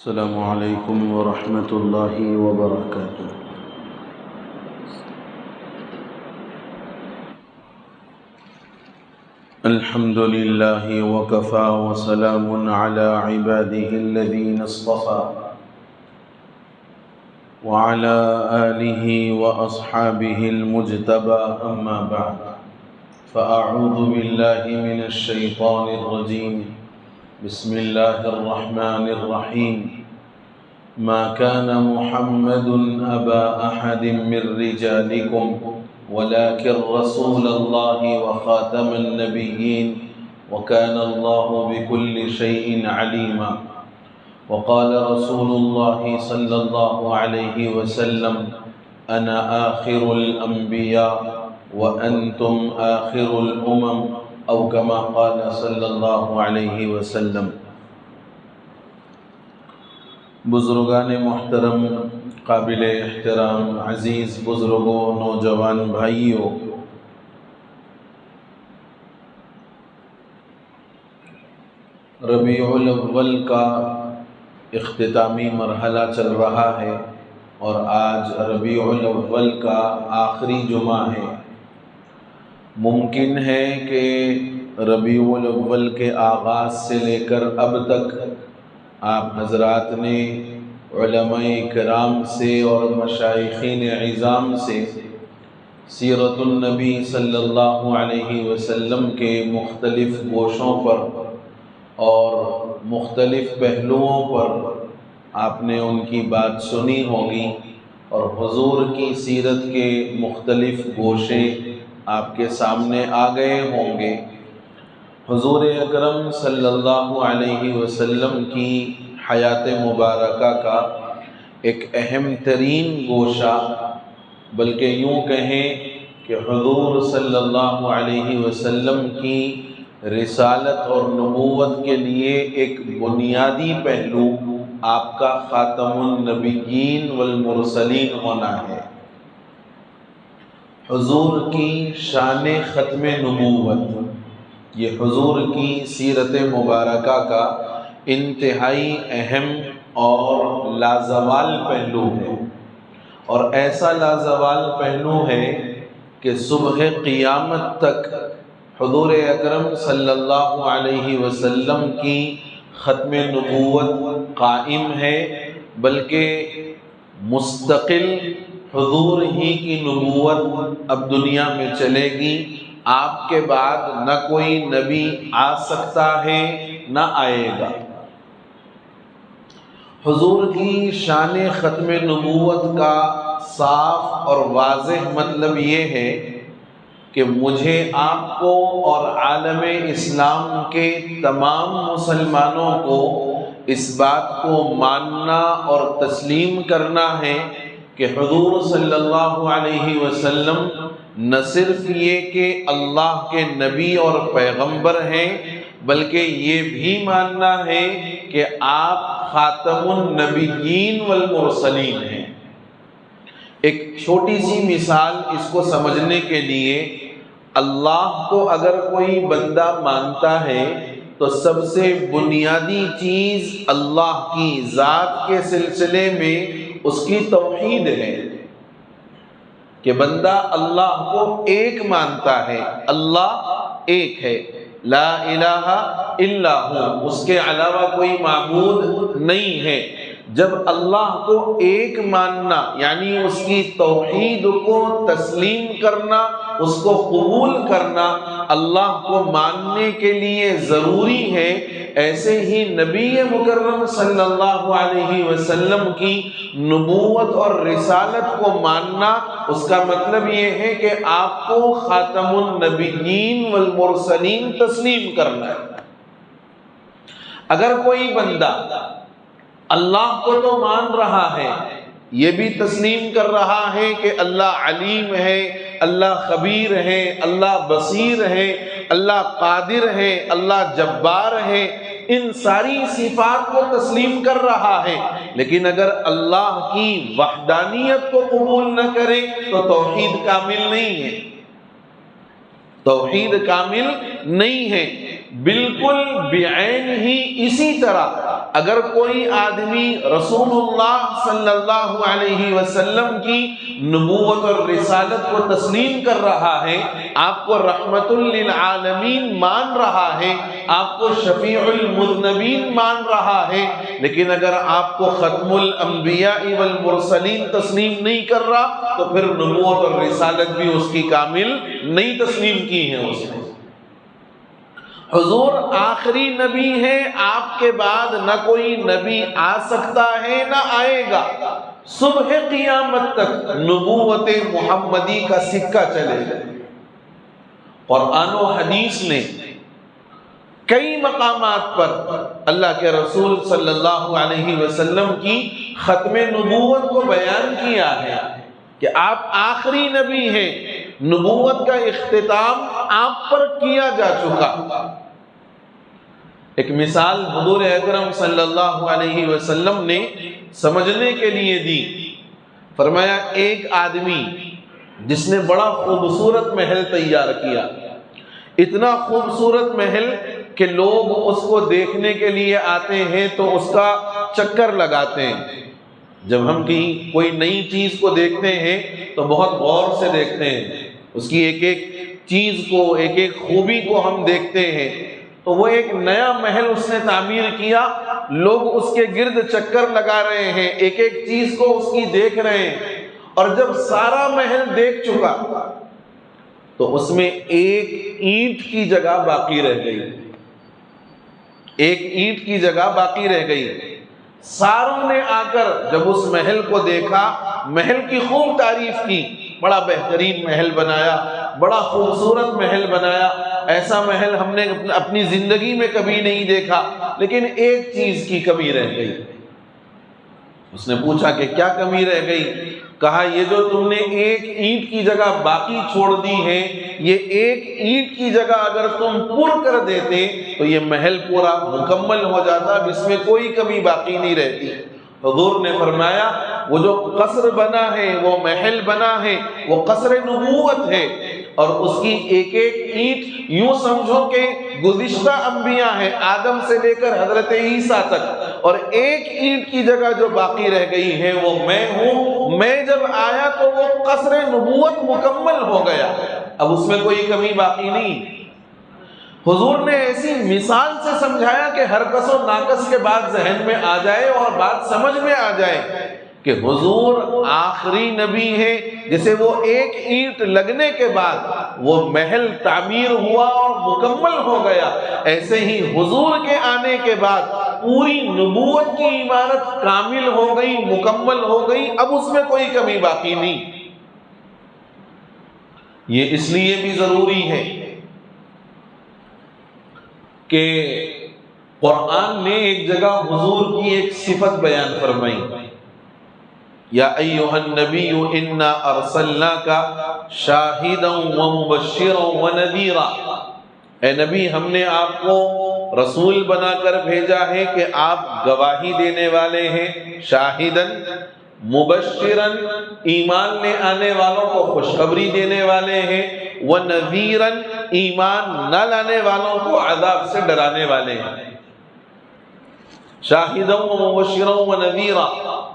السلام علیکم ورحمۃ اللہ وبرکاتہ۔ الحمد للہ وکفی وسلام علی عباده الذین اصطفى وعلى آلہ واصحابہ المجتبى اما بعد فاعوذ باللہ من الشیطان الرجیم بسم اللہ الرحمن الرحیم ما كان محمد أبا أحد من رجالكم ولكن رسول الله وخاتم النبيين وكان الله بكل شيء عليما وقال رسول الله صلى الله عليه وسلم أنا آخر الأنبياء وأنتم آخر الأمم أو كما قال صلى الله عليه وسلم۔ بزرگان محترم، قابل احترام عزیز بزرگوں، نوجوان بھائیوں، ربیع الاول کا اختتامی مرحلہ چل رہا ہے اور آج ربیع الاول کا آخری جمعہ ہے۔ ممکن ہے کہ ربیع الاول کے آغاز سے لے کر اب تک آپ حضرات نے علماء کرام سے اور مشائخین عظام سے سیرت النبی صلی اللہ علیہ وسلم کے مختلف گوشوں پر اور مختلف پہلوؤں پر آپ نے ان کی بات سنی ہوگی اور حضور کی سیرت کے مختلف گوشے آپ کے سامنے آ گئے ہوں گے۔ حضور اکرم صلی اللہ علیہ وسلم کی حیات مبارکہ کا ایک اہم ترین گوشہ، بلکہ یوں کہیں کہ حضور صلی اللہ علیہ وسلم کی رسالت اور نبوت کے لیے ایک بنیادی پہلو آپ کا خاتم النبیین والمرسلین ہونا ہے۔ حضور کی شان ختم نبوت یہ حضور کی سیرت مبارکہ کا انتہائی اہم اور لازوال پہلو ہے، اور ایسا لازوال پہلو ہے کہ صبح قیامت تک حضور اکرم صلی اللہ علیہ وسلم کی ختم نبوت قائم ہے، بلکہ مستقل حضور ہی کی نبوت اب دنیا میں چلے گی۔ آپ کے بعد نہ کوئی نبی آ سکتا ہے نہ آئے گا۔ حضور کی شان ختم نبوت کا صاف اور واضح مطلب یہ ہے کہ مجھے آپ کو اور عالم اسلام کے تمام مسلمانوں کو اس بات کو ماننا اور تسلیم کرنا ہے کہ حضور صلی اللہ علیہ وسلم نہ صرف یہ کہ اللہ کے نبی اور پیغمبر ہیں، بلکہ یہ بھی ماننا ہے کہ آپ خاتم النبیین والمرسلین ہیں۔ ایک چھوٹی سی مثال اس کو سمجھنے کے لیے، اللہ کو اگر کوئی بندہ مانتا ہے تو سب سے بنیادی چیز اللہ کی ذات کے سلسلے میں اس کی توحید ہے کہ بندہ اللہ کو ایک مانتا ہے، اللہ ایک ہے، لا الہ الا ہو، اس کے علاوہ کوئی معبود نہیں ہے۔ جب اللہ کو ایک ماننا یعنی اس کی توحید کو تسلیم کرنا، اس کو قبول کرنا اللہ کو ماننے کے لیے ضروری ہے، ایسے ہی نبی مکرم صلی اللہ علیہ وسلم کی نبوت اور رسالت کو ماننا، اس کا مطلب یہ ہے کہ آپ کو خاتم النبیین والمرسلین تسلیم کرنا ہے۔ اگر کوئی بندہ اللہ کو تو مان رہا ہے، یہ بھی تسلیم کر رہا ہے کہ اللہ علیم ہے، اللہ خبیر ہے، اللہ بصیر ہے، اللہ قادر ہے، اللہ جبار ہے، ان ساری صفات کو تسلیم کر رہا ہے، لیکن اگر اللہ کی وحدانیت کو قبول نہ کرے تو توحید کامل نہیں ہے، توحید کامل نہیں ہے۔ بالکل بعین ہی اسی طرح اگر کوئی آدمی رسول اللہ صلی اللہ علیہ وسلم کی نبوت اور رسالت کو تسلیم کر رہا ہے، آپ کو رحمت للعالمین مان رہا ہے، آپ کو شفیع المذنبین مان رہا ہے، لیکن اگر آپ کو ختم الانبیاء والمرسلین تسلیم نہیں کر رہا تو پھر نبوت اور رسالت بھی اس کی کامل نہیں تسلیم کی ہے اس نے۔ حضور آخری نبی ہے، آپ کے بعد نہ کوئی نبی آ سکتا ہے نہ آئے گا، صبح قیامت تک نبوت محمدی کا سکہ چلے گا۔ قرآن و حدیث نے کئی مقامات پر اللہ کے رسول صلی اللہ علیہ وسلم کی ختم نبوت کو بیان کیا ہے کہ آپ آخری نبی ہیں، نبوت کا اختتام آپ پر کیا جا چکا۔ ایک مثال حضور اکرم صلی اللہ علیہ وسلم نے سمجھنے کے لیے دی، فرمایا ایک آدمی جس نے بڑا خوبصورت محل تیار کیا، اتنا خوبصورت محل کہ لوگ اس کو دیکھنے کے لیے آتے ہیں تو اس کا چکر لگاتے ہیں۔ جب ہم کہیں کوئی نئی چیز کو دیکھتے ہیں تو بہت غور سے دیکھتے ہیں، اس کی ایک ایک چیز کو، ایک ایک خوبی کو ہم دیکھتے ہیں۔ تو وہ ایک نیا محل اس نے تعمیر کیا، لوگ اس کے گرد چکر لگا رہے ہیں، ایک ایک چیز کو اس کی دیکھ رہے ہیں، اور جب سارا محل دیکھ چکا تو اس میں ایک اینٹ کی جگہ باقی رہ گئی، ایک اینٹ کی جگہ باقی رہ گئی۔ ساروں نے آ کر جب اس محل کو دیکھا، محل کی خوب تعریف کی، بڑا بہترین محل بنایا، بڑا خوبصورت محل بنایا، ایسا محل ہم نے اپنی زندگی میں کبھی نہیں دیکھا، لیکن ایک چیز کی کمی رہ گئی۔ اس نے پوچھا کہ کیا کمی رہ گئی؟ کہا یہ جو تم نے ایک اینٹ کی جگہ باقی چھوڑ دی ہے، یہ ایک اینٹ کی جگہ اگر تم پور کر دیتے تو یہ محل پورا مکمل ہو جاتا، جس میں کوئی کمی باقی نہیں رہتی۔ حضور نے فرمایا وہ جو قصر بنا ہے، وہ محل بنا ہے، وہ قصر نبوت ہے، اور اس کی ایک ایک اینٹ یوں سمجھو کہ گزشتہ انبیاء ہیں، آدم سے لے کر حضرت عیسیٰ تک، اور ایک اینٹ کی جگہ جو باقی رہ گئی ہے وہ میں ہوں۔ میں جب آیا تو وہ قصر نبوت مکمل ہو گیا، اب اس میں کوئی کمی باقی نہیں۔ حضور نے ایسی مثال سے سمجھایا کہ ہر کس و ناقص کے بعد ذہن میں آ جائے اور بات سمجھ میں آ جائے کہ حضور آخری نبی ہے، جسے وہ ایک اینٹ لگنے کے بعد وہ محل تعمیر ہوا اور مکمل ہو گیا، ایسے ہی حضور کے آنے کے بعد پوری نبوت کی عمارت کامل ہو گئی، مکمل ہو گئی، اب اس میں کوئی کمی باقی نہیں۔ یہ اس لیے بھی ضروری ہے کہ قرآن نے ایک جگہ حضور کی ایک صفت بیان فرمائی، یا ایھا النبی انا ارسلناک شاہدا ومبشرا ونذیرا، اے نبی ہم نے آپ کو رسول بنا کر بھیجا ہے کہ آپ گواہی دینے والے ہیں، شاہدن مبشرن ایمان لے آنے والوں کو خوشخبری دینے والے ہیں، ونذیرن ایمان نہ لانے والوں کو عذاب سے ڈرانے والے ہیں۔ شاہدا ومبشرا ونذیرا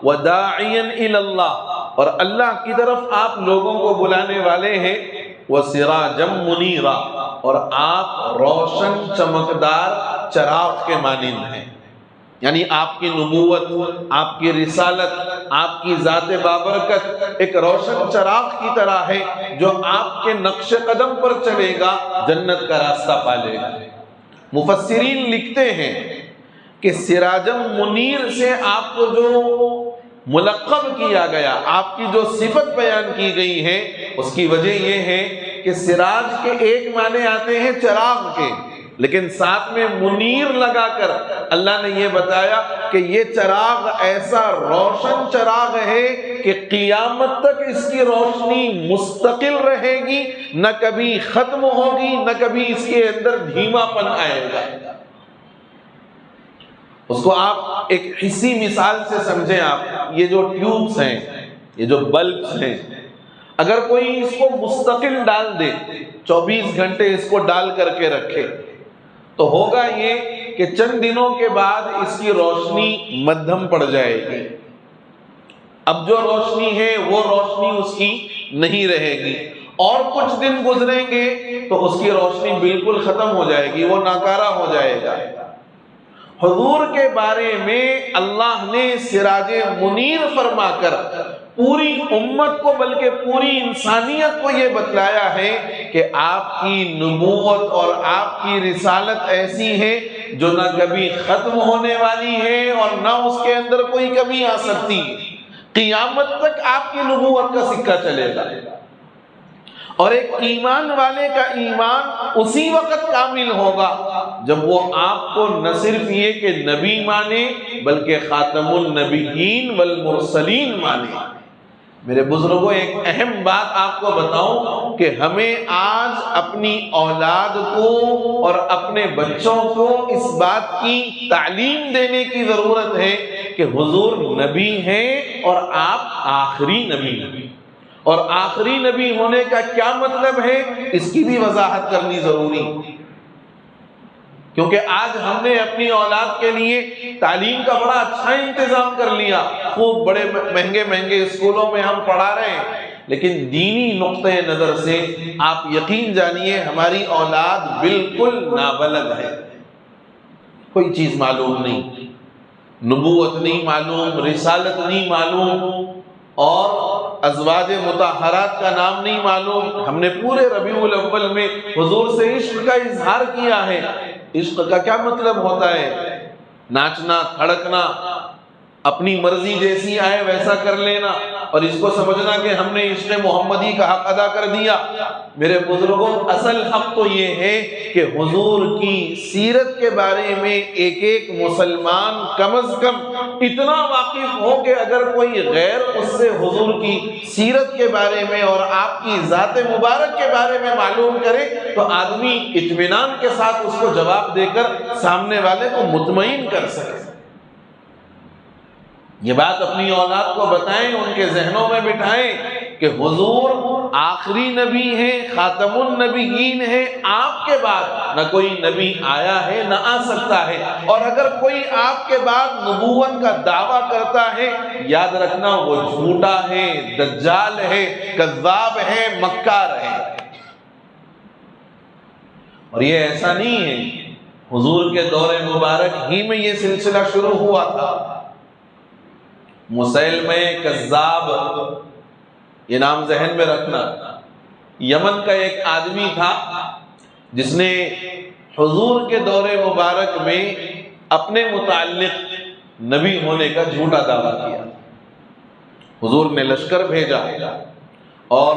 وداعیا الی اللہ، اور اللہ کی طرف آپ لوگوں کو بلانے والے ہیں، وسراجا منیرا، اور آپ روشن چمکدار چراغ کے مانند ہیں۔ یعنی آپ کی نبوت، آپ کی رسالت، آپ کی ذات بابرکت ایک روشن چراغ کی طرح ہے جو آپ کے نقش قدم پر چلے گا، جنت کا راستہ پالے گا۔ مفسرین لکھتے ہیں کہ سراجم منیر سے آپ کو جو ملقب کیا گیا، آپ کی جو صفت بیان کی گئی ہے، اس کی وجہ یہ ہے کہ سراج کے ایک معنی آتے ہیں چراغ کے، لیکن ساتھ میں منیر لگا کر اللہ نے یہ بتایا کہ یہ چراغ ایسا روشن چراغ ہے کہ قیامت تک اس کی روشنی مستقل رہے گی، نہ کبھی ختم ہوگی، نہ کبھی اس کے اندر دھیما پن آئے گا۔ اس کو آپ ایک حصی مثال سے سمجھیں۔ آپ یہ جو ٹیوبز ہیں، یہ جو بلبز ہیں، اگر کوئی اس کو مستقل ڈال دے، 24 گھنٹے اس کو ڈال کر کے رکھے، تو ہوگا یہ کہ چند دنوں کے بعد اس کی روشنی مدھم پڑ جائے گی، اب جو روشنی ہے وہ روشنی اس کی نہیں رہے گی، اور کچھ دن گزریں گے تو اس کی روشنی بالکل ختم ہو جائے گی، وہ ناکارہ ہو جائے گا۔ حضور کے بارے میں اللہ نے سراج منیر فرما کر پوری امت کو بلکہ پوری انسانیت کو یہ بتلایا ہے کہ آپ کی نبوت اور آپ کی رسالت ایسی ہے جو نہ کبھی ختم ہونے والی ہے اور نہ اس کے اندر کوئی کمی آ سکتی، قیامت تک آپ کی نبوت کا سکہ چلے گا۔ اور ایک ایمان والے کا ایمان اسی وقت کامل ہوگا جب وہ آپ کو نہ صرف یہ کہ نبی مانے بلکہ خاتم النبیین والمرسلین مانے۔ میرے بزرگوں، ایک اہم بات آپ کو بتاؤں کہ ہمیں آج اپنی اولاد کو اور اپنے بچوں کو اس بات کی تعلیم دینے کی ضرورت ہے کہ حضور نبی ہیں اور آپ آخری نبی ہیں، اور آخری نبی ہونے کا کیا مطلب ہے اس کی بھی وضاحت کرنی ضروری، کیونکہ آج ہم نے اپنی اولاد کے لیے تعلیم کا بڑا اچھا انتظام کر لیا، خوب بڑے مہنگے مہنگے اسکولوں میں ہم پڑھا رہے ہیں، لیکن دینی نقطہ نظر سے آپ یقین جانیے ہماری اولاد بالکل نابلد ہے، کوئی چیز معلوم نہیں، نبوت نہیں معلوم، رسالت نہیں معلوم، اور ازواج مطہرات کا نام نہیں معلوم۔ ہم نے پورے ربیع الاول میں حضور سے عشق کا اظہار کیا ہے۔ عشق کا کیا مطلب ہوتا ہے؟ ناچنا، تھڑکنا، اپنی مرضی جیسی آئے ویسا کر لینا، اور اس کو سمجھنا کہ ہم نے عشق محمدی کا حق ادا کر دیا۔ میرے بزرگوں، اصل حق تو یہ ہے کہ حضور کی سیرت کے بارے میں ایک ایک مسلمان کم از کم اتنا واقف ہو کہ اگر کوئی غیر اس سے حضور کی سیرت کے بارے میں اور آپ کی ذات مبارک کے بارے میں معلوم کرے تو آدمی اطمینان کے ساتھ اس کو جواب دے کر سامنے والے کو مطمئن کر سکے۔ یہ بات اپنی اولاد کو بتائیں، ان کے ذہنوں میں بٹھائیں کہ حضور آخری نبی ہیں، خاتم النبیین ہیں، آپ کے بعد نہ کوئی نبی آیا ہے نہ آ سکتا ہے، اور اگر کوئی آپ کے بعد نبوت کا دعویٰ کرتا ہے یاد رکھنا وہ جھوٹا ہے، دجال ہے، کذاب ہے، مکار ہے۔ اور یہ ایسا نہیں ہے، حضور کے دور مبارک ہی میں یہ سلسلہ شروع ہوا تھا۔ مسیلمہ کذاب، یہ نام ذہن میں رکھنا، یمن کا ایک آدمی تھا جس نے حضور کے دور مبارک میں اپنے متعلق نبی ہونے کا جھوٹا دعویٰ کیا۔ حضور نے لشکر بھیجا اور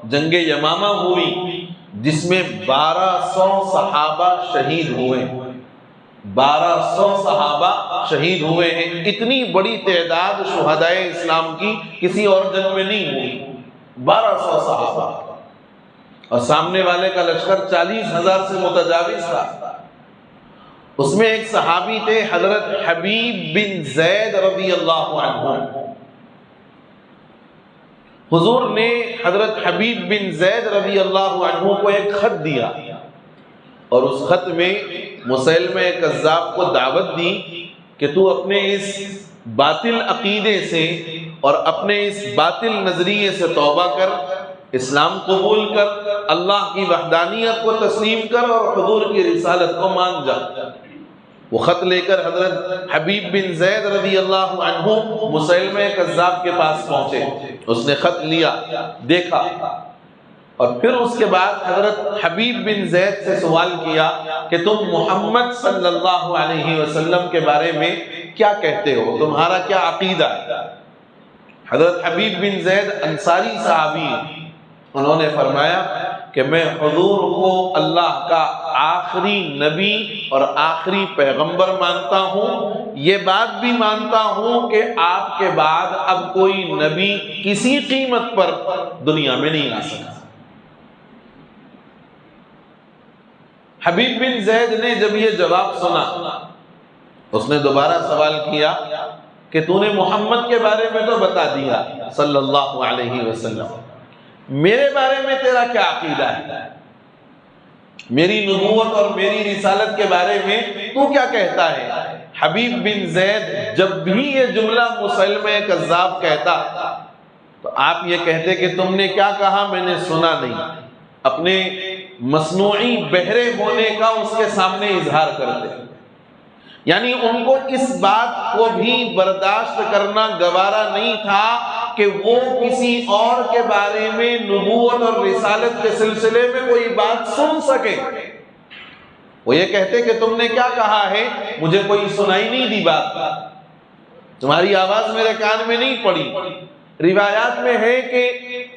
جنگ یمامہ ہوئی جس میں 1200 صحابہ شہید ہوئے، 1200 صحابہ شہید ہوئے ہیں۔ اتنی بڑی تعداد شہدائے اسلام کی کسی اور جنگ میں نہیں ہوئی، 1200 صحابہ، اور سامنے والے کا لشکر 40,000 سے متجاوز تھا۔ اس میں ایک صحابی تھے حضرت حبیب بن زید رضی اللہ عنہ۔ حضور نے حضرت حبیب بن زید رضی اللہ عنہ کو ایک خط دیا، اور اس خط میں مسیلمہ کذاب کو دعوت دی کہ تو اپنے اس باطل عقیدے سے اور اپنے اس باطل نظریے سے توبہ کر، اسلام قبول کر، اللہ کی وحدانیت کو تسلیم کر اور حضور کی رسالت کو مان جا۔ وہ خط لے کر حضرت حبیب بن زید رضی اللہ عنہ مسیلمہ کذاب کے پاس پہنچے۔ اس نے خط لیا، دیکھا، اور پھر اس کے بعد حضرت حبیب بن زید سے سوال کیا کہ تم محمد صلی اللہ علیہ وسلم کے بارے میں کیا کہتے ہو، تمہارا کیا عقیدہ ہے؟ حضرت حبیب بن زید انصاری صحابی، انہوں نے فرمایا کہ میں حضور کو اللہ کا آخری نبی اور آخری پیغمبر مانتا ہوں، یہ بات بھی مانتا ہوں کہ آپ کے بعد اب کوئی نبی کسی قیمت پر دنیا میں نہیں آ سکتا۔ حبیب بن زید نے جب یہ جواب سنا، اس نے دوبارہ سوال کیا کہ تو نے محمد کے بارے میں تو بتا دیا صلی اللہ علیہ وسلم، میرے بارے میں تیرا کیا عقیدہ ہے؟ میری نبوت اور میری رسالت کے بارے میں تو کیا کہتا ہے؟ حبیب بن زید جب بھی یہ جملہ مسلمہ کذاب کہتا تو آپ یہ کہتے کہ تم نے کیا کہا، میں نے سنا نہیں، اپنے مصنوعی بہرے ہونے کا اس کے سامنے اظہار کرتے۔ یعنی ان کو اس بات کو بھی برداشت کرنا گوارا نہیں تھا کہ وہ کسی اور کے بارے میں نبوت اور رسالت کے سلسلے میں کوئی بات سن سکے۔ وہ یہ کہتے کہ تم نے کیا کہا ہے، مجھے کوئی سنائی نہیں دی بات، تمہاری آواز میرے کان میں نہیں پڑی۔ روایات میں ہے کہ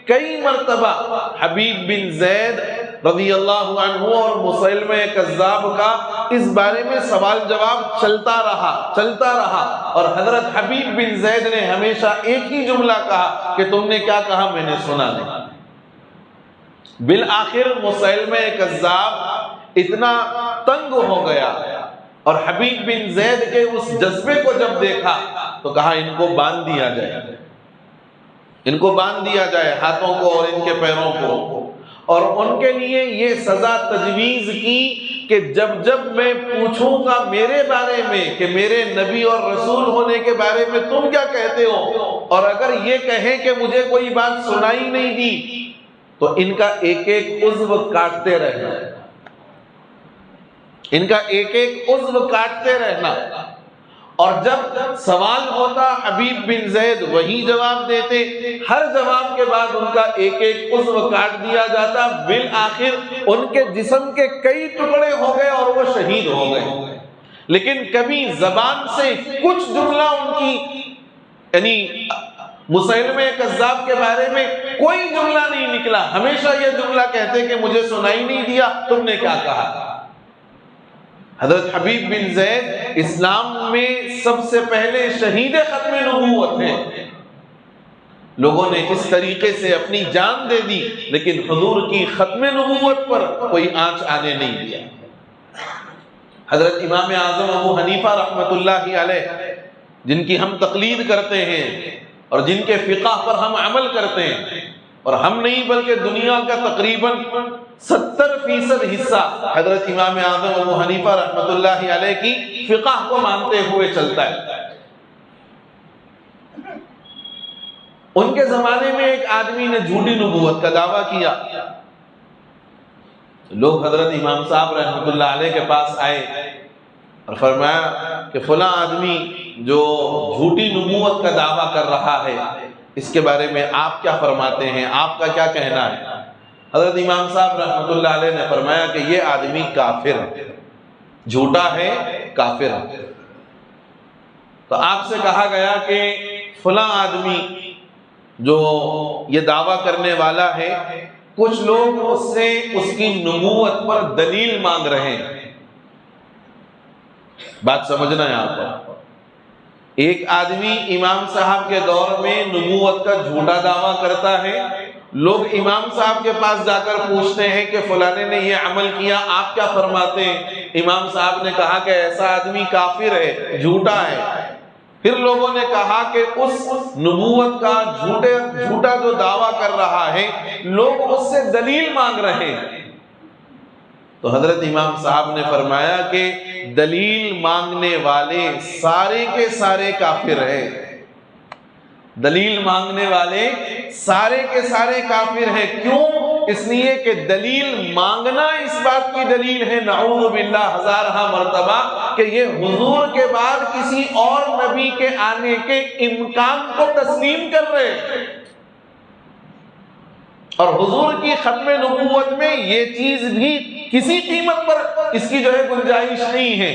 کئی مرتبہ حبیب بن زید رضی اللہ عنہ اور مسلمہ کذاب کا اس بارے میں سوال جواب چلتا رہا اور حضرت حبیب بن زید نے ہمیشہ ایک ہی جملہ کہا کہ تم نے کیا کہا، میں نے سنا نہیں۔ بالآخر مسلمہ کذاب اتنا تنگ ہو گیا اور حبیب بن زید کے اس جذبے کو جب دیکھا تو کہا ان کو باندھ دیا جائے، ان کو باندھ دیا جائے، ہاتھوں کو اور ان کے پیروں کو، اور ان کے لیے یہ سزا تجویز کی کہ جب جب میں پوچھوں گا میرے بارے میں کہ میرے نبی اور رسول ہونے کے بارے میں تم کیا کہتے ہو، اور اگر یہ کہیں کہ مجھے کوئی بات سنائی نہیں دی تو ان کا ایک ایک عضو کاٹتے رہنا، ان کا ایک ایک عضو کاٹتے رہنا۔ اور جب سوال ہوتا حبیب بن زید وہی جواب دیتے، ہر جواب کے بعد ان کا ایک ایک عضو کاٹ دیا جاتا، بالآخر ان کے جسم کے کئی ٹکڑے ہو گئے اور وہ شہید ہو گئے، لیکن کبھی زبان سے کچھ جملہ ان کی یعنی مسلمہ کذاب کے بارے میں کوئی جملہ نہیں نکلا، ہمیشہ یہ جملہ کہتے کہ مجھے سنائی نہیں دیا، تم نے کیا کہا۔ حضرت حبیب بن زید اسلام میں سب سے پہلے شہید ختم نبوت ہیں، لوگوں نے اس طریقے سے اپنی جان دے دی لیکن حضور کی ختم نبوت پر کوئی آنچ آنے نہیں دیا۔ حضرت امام اعظم ابو حنیفہ رحمۃ اللہ علیہ جن کی ہم تقلید کرتے ہیں اور جن کے فقہ پر ہم عمل کرتے ہیں، اور ہم نہیں بلکہ دنیا کا تقریباً 70% حصہ حضرت امام اعظم ابو حنیفہ رحمۃ اللہ علیہ کی فقہ کو مانتے ہوئے چلتا ہے۔ ان کے زمانے میں ایک آدمی نے جھوٹی نبوت کا دعویٰ کیا، لوگ حضرت امام صاحب رحمۃ اللہ علیہ کے پاس آئے اور فرمایا کہ فلاں آدمی جو جھوٹی نبوت کا دعویٰ کر رہا ہے اس کے بارے میں آپ کیا فرماتے ہیں، آپ کا کیا کہنا ہے؟ حضرت امام صاحب رحمۃ اللہ علیہ نے فرمایا کہ یہ آدمی کافر ہے، جھوٹا ہے، کافر ہے۔ تو آپ سے کہا گیا کہ فلاں آدمی جو یہ دعویٰ کرنے والا ہے، کچھ لوگ اس سے اس کی نبوت پر دلیل مانگ رہے ہیں۔ بات سمجھنا ہے آپ کو، ایک آدمی امام صاحب کے دور میں نبوت کا جھوٹا دعویٰ کرتا ہے، لوگ امام صاحب کے پاس جا کر پوچھتے ہیں کہ فلانے نے یہ عمل کیا، آپ کیا فرماتے ہیں؟ امام صاحب نے کہا کہ ایسا آدمی کافر ہے، جھوٹا ہے۔ پھر لوگوں نے کہا کہ اس نبوت کا جھوٹا جو دعویٰ کر رہا ہے لوگ اس سے دلیل مانگ رہے ہیں۔ تو حضرت امام صاحب نے فرمایا کہ دلیل مانگنے والے سارے کے سارے کافر ہیں، دلیل مانگنے والے سارے کے سارے کافر ہیں۔ کیوں؟ اس لیے کہ دلیل مانگنا اس بات کی دلیل ہے نعوذ باللہ ہزارہ مرتبہ کہ یہ حضور کے بعد کسی اور نبی کے آنے کے امکان کو تسلیم کر رہے ہیں، اور حضور کی ختم نبوت میں یہ چیز بھی کسی قیمت پر اس کی گنجائش نہیں ہے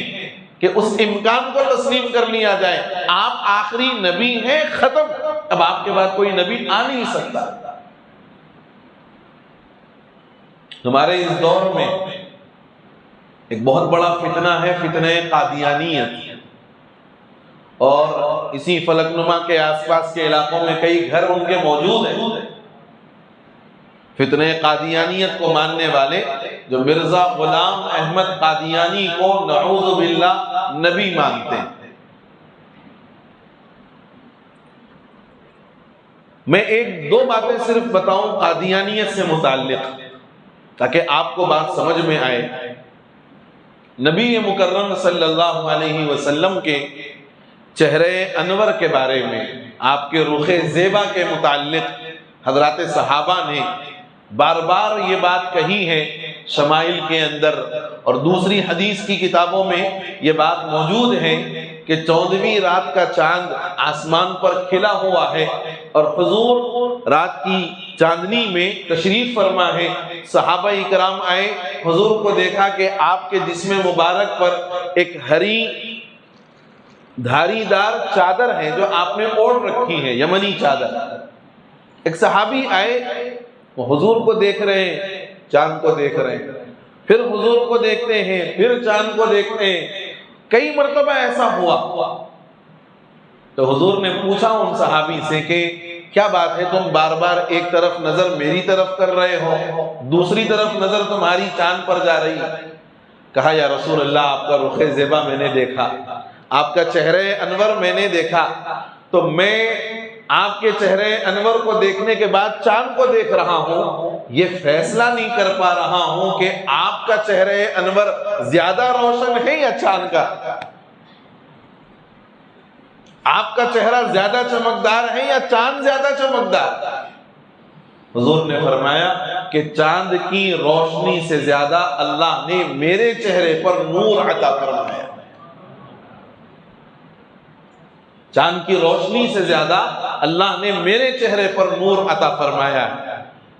کہ اس امکان کو تسلیم کر لیا جائے۔ آپ آخری نبی ہیں، ختم، اب آپ کے بعد کوئی نبی آ نہیں سکتا۔ ہمارے اس دور میں ایک بہت بڑا فتنہ ہے، فتنہ قادیانیت، اور اسی فلک نما کے آس پاس کے علاقوں میں کئی گھر ان کے موجود ہیں۔ فتنہ قادیانیت کو ماننے والے جو مرزا غلام احمد قادیانی کو نعوذ باللہ نبی مانتے ہیں۔ میں ایک دو باتیں صرف بتاؤں قادیانیت سے متعلق۔ تاکہ آپ کو بات سمجھ میں آئے۔ نبی مکرم صلی اللہ علیہ وسلم کے چہرے انور کے بارے میں، آپ کے رخ زیبا کے متعلق حضرات صحابہ نے بار بار یہ بات کہی ہے شمائل کے اندر، اور دوسری حدیث کی کتابوں میں یہ بات موجود ہے کہ 14ویں رات کا چاند آسمان پر کھلا ہوا ہے، اور حضور رات کی چاندنی میں تشریف فرما ہے۔ صحابہ اکرام آئے، حضور کو دیکھا کہ آپ کے جسم مبارک پر ایک ہری دھاری دار چادر ہے جو آپ نے اوڑھ رکھی ہے، یمنی چادر۔ ایک صحابی آئے، وہ حضور کو دیکھ رہے ہیں، چاند کو دیکھ رہے ہیں، پھر حضور کو دیکھتے ہیں، پھر چاند کو دیکھتے ہیں، کئی مرتبہ ایسا ہوا۔ تو حضور نے پوچھا ان صحابی سے کہ کیا بات ہے، تم بار بار ایک طرف نظر میری طرف کر رہے ہو، دوسری طرف نظر تمہاری چاند پر جا رہی ہے؟ کہا یا رسول اللہ، آپ کا رخ زیبا میں نے دیکھا، آپ کا چہرے انور میں نے دیکھا، تو میں آپ کے چہرے انور کو دیکھنے کے بعد چاند کو دیکھ رہا ہوں، یہ فیصلہ نہیں کر پا رہا ہوں کہ آپ کا چہرے انور زیادہ روشن ہے یا چاند کا، آپ کا چہرہ زیادہ چمکدار ہے یا چاند زیادہ چمکدار؟ حضور نے فرمایا کہ چاند کی روشنی سے زیادہ اللہ نے میرے چہرے پر نور عطا فرمایا، چاند کی روشنی سے زیادہ اللہ نے میرے چہرے پر نور عطا فرمایا۔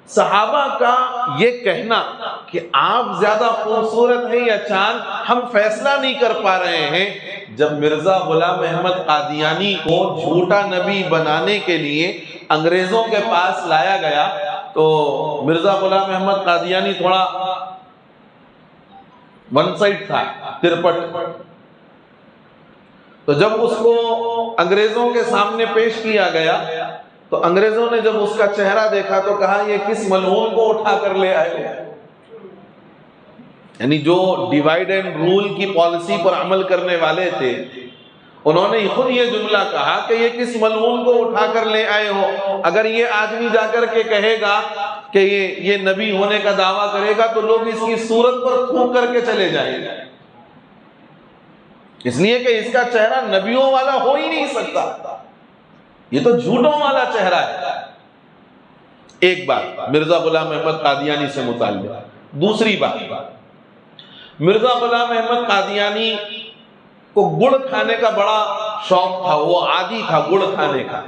صحابہ کا یہ کہنا کہ آپ زیادہ خوبصورت ہیں یا چاند، ہم فیصلہ نہیں کر پا رہے ہیں، جب مرزا غلام احمد قادیانی کو جھوٹا نبی بنانے کے لیے انگریزوں کے پاس لایا گیا، تو مرزا غلام احمد قادیانی تھوڑا ون سائڈ تھا، ترپٹ۔ تو جب اس کو انگریزوں کے سامنے پیش کیا گیا تو انگریزوں نے جب اس کا چہرہ دیکھا تو کہا یہ کس ملعون کو اٹھا کر لے آئے ہو؟ یعنی جو ڈیوائیڈ اینڈ رول کی پالیسی پر عمل کرنے والے تھے، انہوں نے خود یہ جملہ کہا کہ یہ کس ملعون کو اٹھا کر لے آئے ہو؟ اگر یہ آدمی جا کر کے کہے گا کہ یہ نبی ہونے کا دعویٰ کرے گا تو لوگ اس کی صورت پر تھوک کر کے چلے جائیں گے، اس لیے کہ اس کا چہرہ نبیوں والا ہو ہی نہیں سکتا، یہ تو جھوٹوں والا چہرہ ہے۔ ایک بات مرزا غلام احمد قادیانی سے متعلق۔ دوسری بات، مرزا غلام احمد قادیانی کو گڑ کھانے کا بڑا شوق تھا، وہ عادی تھا گڑ کھانے کا،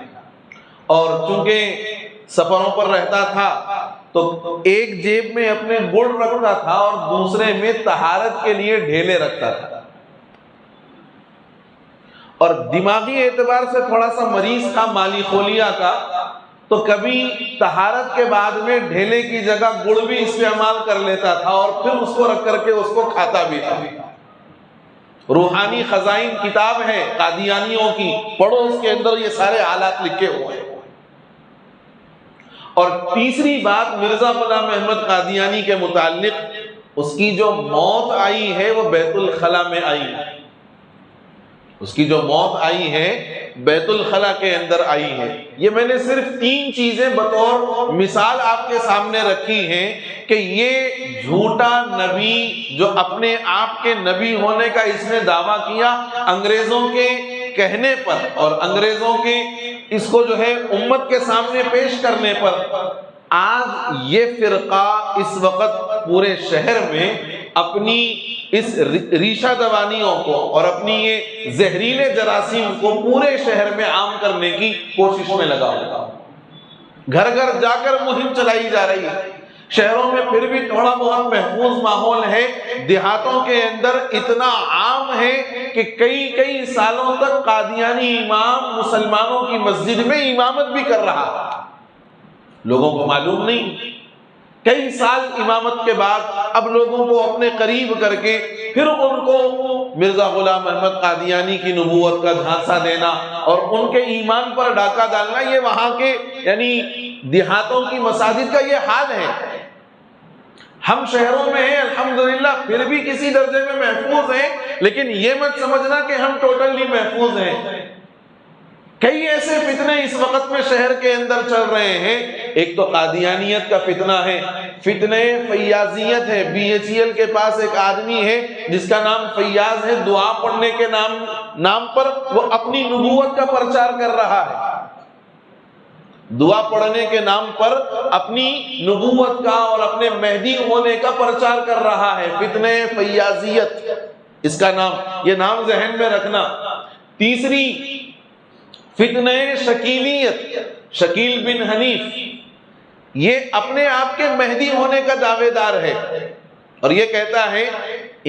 اور چونکہ سفروں پر رہتا تھا تو ایک جیب میں اپنے گڑ رکھتا تھا اور دوسرے میں طہارت کے لیے ڈھیلے رکھتا تھا، اور دماغی اعتبار سے تھوڑا سا مریض تھا، مالی خولیا کا، تو کبھی طہارت کے بعد میں ڈھیلے کی جگہ گڑ بھی استعمال کر لیتا تھا اور پھر اس کو رکھ کر کے اس کو کھاتا بھی تھا۔ روحانی خزائن کتاب ہے قادیانیوں کی، پڑھو، اس کے اندر یہ سارے حالات لکھے ہوئے ہیں۔ اور تیسری بات مرزا غلام احمد قادیانی کے متعلق، اس کی جو موت آئی ہے وہ بیت الخلا میں آئی ہے، اس کی جو موت آئی ہے بیت الخلا کے اندر آئی ہے۔ یہ میں نے صرف 3 چیزیں بطور مثال آپ کے سامنے رکھی ہیں کہ یہ جھوٹا نبی جو اپنے آپ کے نبی ہونے کا اس نے دعویٰ کیا انگریزوں کے کہنے پر، اور انگریزوں کے اس کو جو ہے امت کے سامنے پیش کرنے پر، آج یہ فرقہ اس وقت پورے شہر میں اپنی اس ریشہ دوانیوں کو اور اپنی یہ زہریلے جراثیم کو پورے شہر میں عام کرنے کی کوشش میں لگا ہوا، گھر گھر جا کر مہم چلائی جا رہی ہے۔ شہروں میں پھر بھی تھوڑا بہت محفوظ ماحول ہے، دیہاتوں کے اندر اتنا عام ہے کہ کئی سالوں تک قادیانی امام مسلمانوں کی مسجد میں امامت بھی کر رہا ہے، لوگوں کو معلوم نہیں۔ کئی سال امامت کے بعد اب لوگوں کو اپنے قریب کر کے پھر ان کو مرزا غلام احمد قادیانی کی نبوت کا جھانسا دینا اور ان کے ایمان پر ڈاکہ ڈالنا، یہ وہاں کے یعنی دیہاتوں کی مساجد کا یہ حال ہے۔ ہم شہروں میں ہیں الحمدللہ، پھر بھی کسی درجے میں محفوظ ہیں، لیکن یہ مت سمجھنا کہ ہم ٹوٹلی محفوظ ہیں۔ کئی ایسے فتنے اس وقت میں شہر کے اندر چل رہے ہیں، ایک تو قادیانیت کا فتنہ ہے، فتنہ فیاضیت ہے۔ BHEL کے پاس ایک آدمی ہے جس کا نام فیاض ہے، دعا پڑھنے کے نام پر وہ اپنی نبوت کا پرچار کر رہا ہے، دعا پڑھنے کے نام پر اپنی نبوت کا اور اپنے مہدی ہونے کا پرچار کر رہا ہے، فتنہ فیاضیت اس کا نام، یہ نام ذہن میں رکھنا۔ تیسری فتنہ شکیلیت، شکیل بن حنیف، یہ اپنے آپ کے مہدی ہونے کا دعوے دار ہے اور یہ کہتا ہے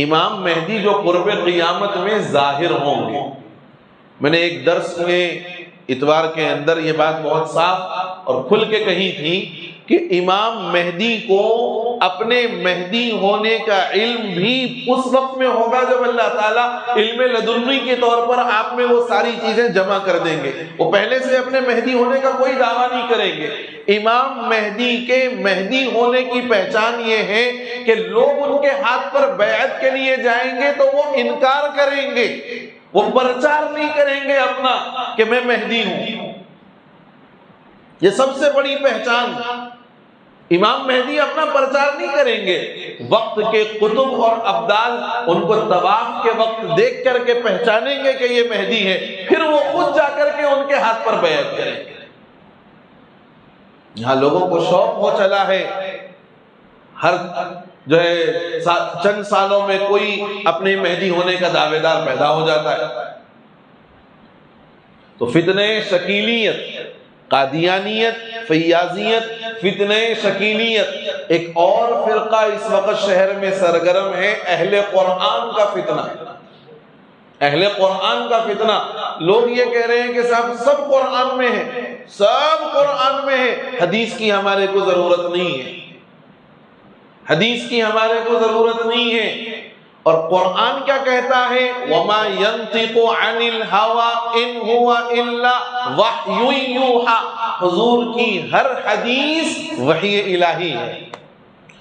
امام مہدی جو قرب قیامت میں ظاہر ہوں گے۔ میں نے ایک درس میں اتوار کے اندر یہ بات بہت صاف اور کھل کے کہی تھی کہ امام مہدی کو اپنے مہدی ہونے کا علم بھی اس وقت میں ہوگا جب اللہ تعالیٰ علم لدنی کے طور پر آپ میں وہ ساری چیزیں جمع کر دیں گے۔ وہ پہلے سے اپنے مہدی ہونے کا کوئی دعویٰ نہیں کریں گے۔ امام مہدی کے مہدی ہونے کی پہچان یہ ہے کہ لوگ ان کے ہاتھ پر بیعت کے لیے جائیں گے تو وہ انکار کریں گے، وہ پرچار نہیں کریں گے اپنا کہ میں مہدی ہوں۔ یہ سب سے بڑی پہچان، امام مہدی اپنا پرچار نہیں کریں گے، وقت کے قطب اور ابدال ان کو طواف کے وقت دیکھ کر کے پہچانیں گے کہ یہ مہدی ہے، پھر وہ خود جا کر کے ان کے ہاتھ پر بیعت کریں گے۔ یہاں لوگوں کو شوق ہو چلا ہے، ہر جو ہے چند سالوں میں کوئی اپنے مہدی ہونے کا دعوے دار پیدا ہو جاتا ہے۔ تو فتنہ شکیلیت، قادیانیت، فیاضیت، فتنہ شکیلیت۔ ایک اور فرقہ اس وقت شہر میں سرگرم ہے، اہل قرآن کا فتنہ، اہل قرآن کا فتنہ۔ لوگ یہ کہہ رہے ہیں کہ صاحب سب قرآن میں ہے، سب قرآن میں ہے، حدیث کی ہمارے کو ضرورت نہیں ہے، حدیث کی ہمارے کو ضرورت نہیں ہے۔ اور قرآن کیا کہتا ہے؟ وَمَا يَنطِقُ عَنِ الْهَوَىٰ إِنْ هُوَ إِلَّا وَحْيٌ يُوحَىٰ، حضور کی ہر حدیث وحی الہی ہے،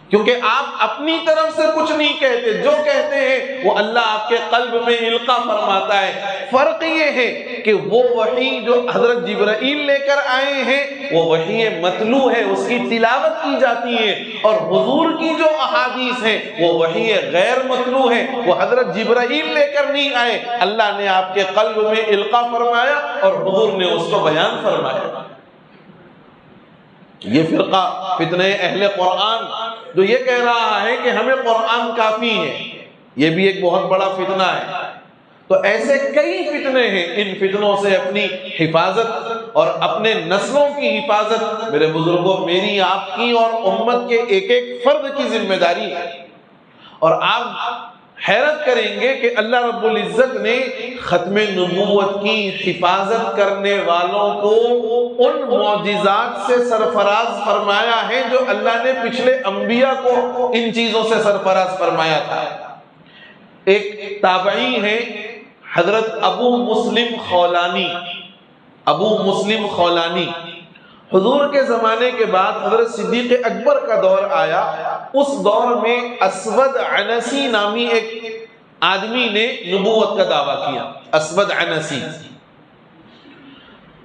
کیونکہ آپ اپنی طرف سے کچھ نہیں کہتے، جو کہتے ہیں وہ اللہ آپ کے قلب میں القا فرماتا ہے۔ فرق یہ ہے کہ وہ وحی جو حضرت جبرائیل لے کر آئے ہیں وہ وحی متلو ہے، اس کی تلاوت کی جاتی ہے، اور حضور کی جو احادیث ہیں وہ وحی غیر متلو ہے، وہ حضرت جبرائیل لے کر نہیں آئے، اللہ نے آپ کے قلب میں القا فرمایا اور حضور نے اس کو بیان فرمایا۔ یہ فرقہ فتنہ اہل قرآن جو یہ کہہ رہا ہے کہ ہمیں قرآن کافی ہے، یہ بھی ایک بہت بڑا فتنہ ہے۔ تو ایسے کئی فتنے ہیں، ان فتنوں سے اپنی حفاظت اور اپنے نسلوں کی حفاظت میرے بزرگوں میری آپ کی اور امت کے ایک ایک فرد کی ذمہ داری ہے۔ اور آپ حیرت کریں گے کہ اللہ رب العزت نے ختم نبوت کی حفاظت کرنے والوں کو ان معجزات سے سرفراز فرمایا ہے جو اللہ نے پچھلے انبیاء کو ان چیزوں سے سرفراز فرمایا تھا۔ ایک تابعی ہے حضرت ابو مسلم خولانی، ابو مسلم خولانی، حضور کے زمانے کے بعد حضرت صدیق اکبر کا دور آیا، اس دور میں اسود عنسی نامی ایک آدمی نے نبوت کا دعویٰ کیا، اسود عنسی۔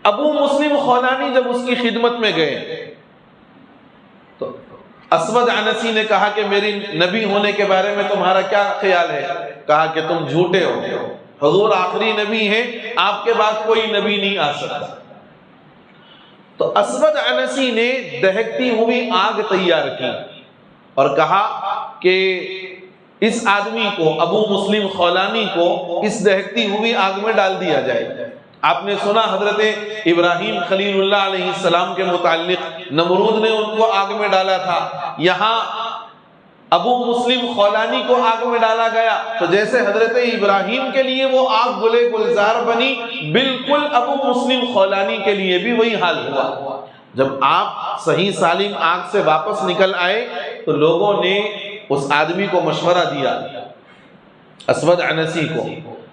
ابو مسلم خولانی جب اس کی خدمت میں گئے تو اسود عنسی نے کہا کہ میری نبی ہونے کے بارے میں تمہارا کیا خیال ہے؟ کہا کہ تم جھوٹے ہو، حضور آخری نبی ہیں، آپ کے بعد کوئی نبی نہیں آ سکتا۔ تو اسود عنسی نے دہکتی ہوئی آگ تیار کی اور کہا کہ اس آدمی کو، ابو مسلم خولانی کو اس دہکتی ہوئی آگ میں ڈال دیا جائے۔ آپ نے سنا حضرت ابراہیم خلیل اللہ علیہ السلام کے متعلق، نمرود نے ان کو آگ میں ڈالا تھا، یہاں ابو مسلم خولانی کو آگ میں ڈالا گیا تو جیسے حضرت ابراہیم کے لیے وہ آگ گلے گلزار بنی، بالکل ابو مسلم خولانی کے لیے بھی وہی حال ہوا۔ جب آپ صحیح سالم آگ سے واپس نکل آئے تو لوگوں نے اس آدمی کو مشورہ دیا، اسود عنسی کو،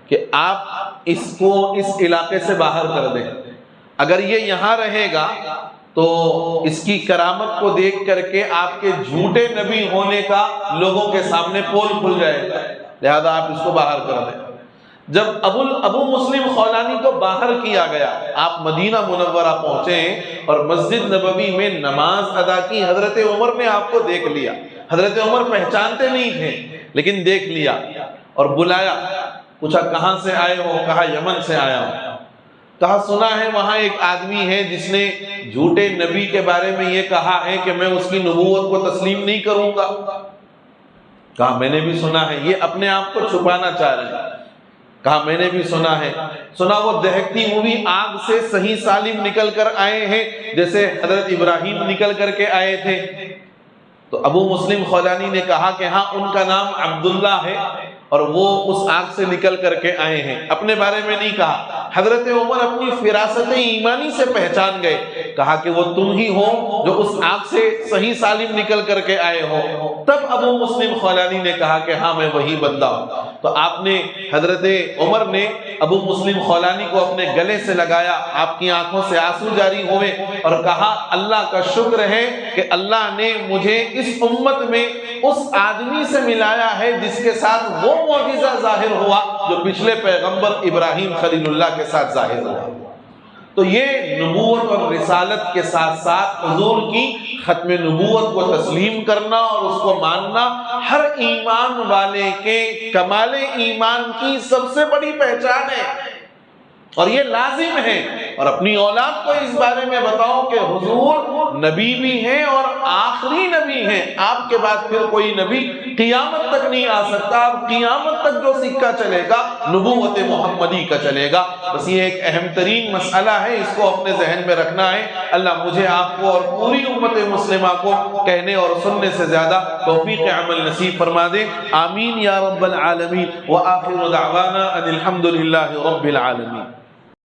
کہ آپ اس کو اس علاقے سے باہر کر دیں، اگر یہ یہاں رہے گا تو اس کی کرامت کو دیکھ کر کے آپ کے جھوٹے نبی ہونے کا لوگوں کے سامنے پول کھل جائے گا، لہذا آپ اس کو باہر کر دیں۔ جب ابو مسلم خولانی کو باہر کیا گیا، آپ مدینہ منورہ پہنچے اور مسجد نبوی میں نماز ادا کی، حضرت عمر نے آپ کو دیکھ لیا۔ حضرت عمر پہچانتے نہیں تھے لیکن دیکھ لیا اور بلایا، پوچھا کہاں سے آئے ہو؟ کہا یمن سے آیا ہوں۔ کہا سنا ہے وہاں ایک آدمی ہے جس نے جھوٹے نبی کے بارے میں یہ کہا ہے کہ میں اس کی نبوت کو تسلیم نہیں کروں گا۔ کہا میں نے بھی سنا ہے، یہ اپنے آپ کو چھپانا چاہ رہے ہیں۔ کہا میں نے بھی سنا ہے، سنا وہ دہکتی ہوئی آگ سے صحیح سالم نکل کر آئے ہیں جیسے حضرت ابراہیم نکل کر کے آئے تھے۔ تو ابو مسلم خولانی نے کہا کہ ہاں ان کا نام عبداللہ ہے اور وہ اس آگ سے نکل کر کے آئے ہیں، اپنے بارے میں نہیں کہا۔ حضرت عمر اپنی فراست ایمانی سے پہچان گئے، کہا کہ وہ تم ہی ہو جو اس آگ سے صحیح سالم نکل کر کے آئے ہو۔ تب ابو مسلم خولانی نے کہا کہ ہاں میں وہی بندہ ہوں۔ تو آپ نے، حضرت عمر نے ابو مسلم خولانی کو اپنے گلے سے لگایا، آپ کی آنکھوں سے آنسو جاری ہوئے اور کہا اللہ کا شکر ہے کہ اللہ نے مجھے اس امت میں اس آدمی سے ملایا ہے جس کے ساتھ وہ معجزہ ظاہر ہوا جو پچھلے پیغمبر ابراہیم خلیل اللہ کے ساتھ ظاہر ہوا۔ تو یہ نبوت اور رسالت کے ساتھ ساتھ حضور کی ختم نبوت کو تسلیم کرنا اور اس کو ماننا ہر ایمان والے کے کمال ایمان کی سب سے بڑی پہچان ہے، اور یہ لازم ہے۔ اور اپنی اولاد کو اس بارے میں بتاؤ کہ حضور نبی بھی ہیں اور آخری نبی ہیں، آپ کے بعد پھر کوئی نبی قیامت تک نہیں آ سکتا۔ اب قیامت تک جو سکہ چلے گا نبوت محمدی کا چلے گا۔ بس یہ ایک اہم ترین مسئلہ ہے، اس کو اپنے ذہن میں رکھنا ہے۔ اللہ مجھے آپ کو اور پوری امت مسلمہ کو کہنے اور سننے سے زیادہ توفیق عمل نصیب فرما دے، آمین یا رب العالمین۔ وآخر دعوانا ان الحمد للہ رب العالمین۔